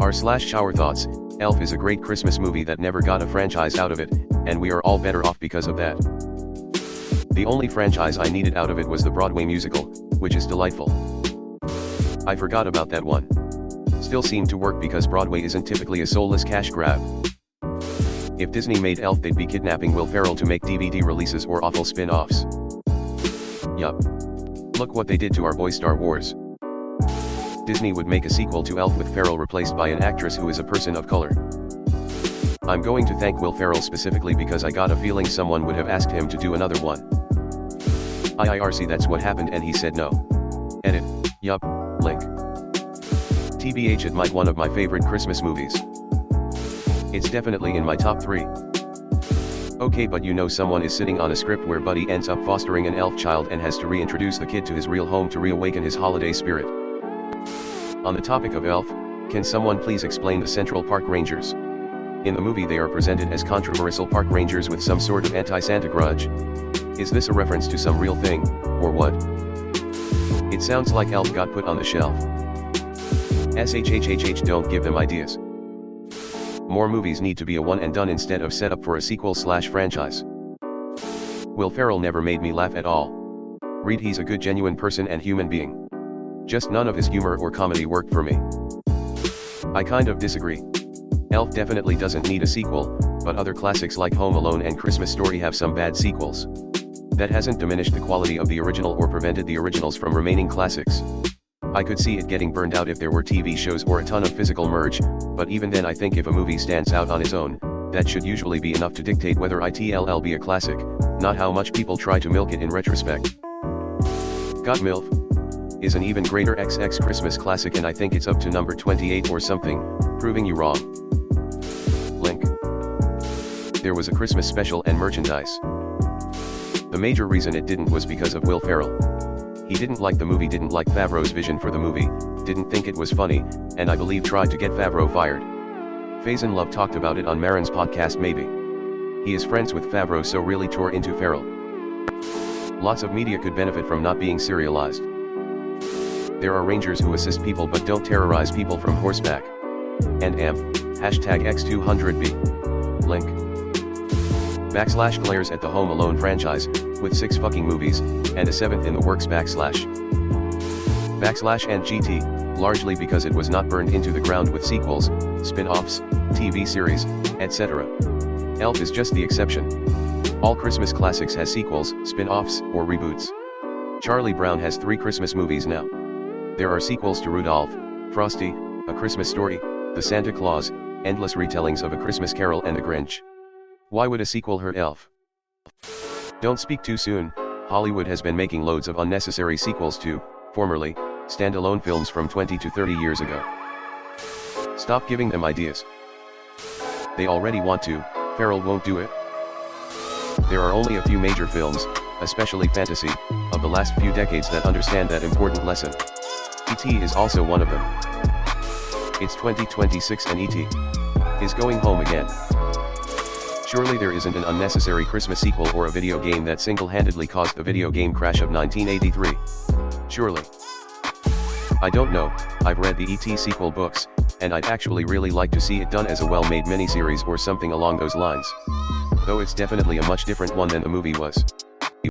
r/ShowerThoughts, Elf is a great Christmas movie that never got a franchise out of it, and we are all better off because of that. The only franchise I needed out of it was the Broadway musical, which is delightful. I forgot about that one. Still seemed to work because Broadway isn't typically a soulless cash grab. If Disney made Elf, they'd be kidnapping Will Ferrell to make DVD releases or awful spin-offs. Yup. Look what they did to our boy Star Wars. Disney would make a sequel to Elf with Ferrell replaced by an actress who is a person of color. I'm going to thank Will Ferrell specifically because I got a feeling someone would have asked him to do another one. IRC, that's what happened and he said no. Edit. Yup. Link. TBH, it might one of my favorite Christmas movies. It's definitely in my top 3. Okay, but you know someone is sitting on a script where Buddy ends up fostering an elf child and has to reintroduce the kid to his real home to reawaken his holiday spirit. On the topic of Elf, can someone please explain the Central Park Rangers? In the movie they are presented as controversial park rangers with some sort of anti-Santa grudge. Is this a reference to some real thing, or what? It sounds like Elf got put on the shelf. SHHHH, don't give them ideas. More movies need to be a one and done instead of set up for a sequel/franchise. Will Ferrell never made me laugh at all. Read, he's a good genuine person and human being. Just none of his humor or comedy worked for me. I kind of disagree. Elf definitely doesn't need a sequel, but other classics like Home Alone and Christmas Story have some bad sequels. That hasn't diminished the quality of the original or prevented the originals from remaining classics. I could see it getting burned out if there were TV shows or a ton of physical merge, but even then I think if a movie stands out on its own, that should usually be enough to dictate whether it'll be a classic, not how much people try to milk it in retrospect. Got MILF is an even greater XX Christmas classic and I think it's up to number 28 or something, proving you wrong. Link. There was a Christmas special and merchandise. The major reason it didn't was because of Will Ferrell. He didn't like the movie, didn't like Favreau's vision for the movie, didn't think it was funny, and I believe tried to get Favreau fired. Faison Love talked about it on Maron's podcast Maybe. He is friends with Favreau, so really tore into Ferrell. Lots of media could benefit from not being serialized. There are rangers who assist people but don't terrorize people from horseback. And amp, #X200B. Link. Glares at the Home Alone franchise, with 6 fucking movies, and a 7th in the works / and GT, largely because it was not burned into the ground with sequels, spin-offs, TV series, etc. Elf is just the exception. All Christmas classics has sequels, spin-offs, or reboots. Charlie Brown has 3 Christmas movies now. There are sequels to Rudolph, Frosty, A Christmas Story, The Santa Claus, endless retellings of A Christmas Carol and The Grinch. Why would a sequel hurt Elf? Don't speak too soon. Hollywood has been making loads of unnecessary sequels to, formerly, standalone films from 20 to 30 years ago. Stop giving them ideas. They already want to, Ferrell won't do it. There are only a few major films, especially fantasy, of the last few decades that understand that important lesson. E.T. is also one of them. It's 2026 and E.T. is going home again. Surely there isn't an unnecessary Christmas sequel or a video game that single-handedly caused the video game crash of 1983. Surely. I don't know, I've read the E.T. sequel books, and I'd actually really like to see it done as a well-made miniseries or something along those lines. Though it's definitely a much different one than the movie was.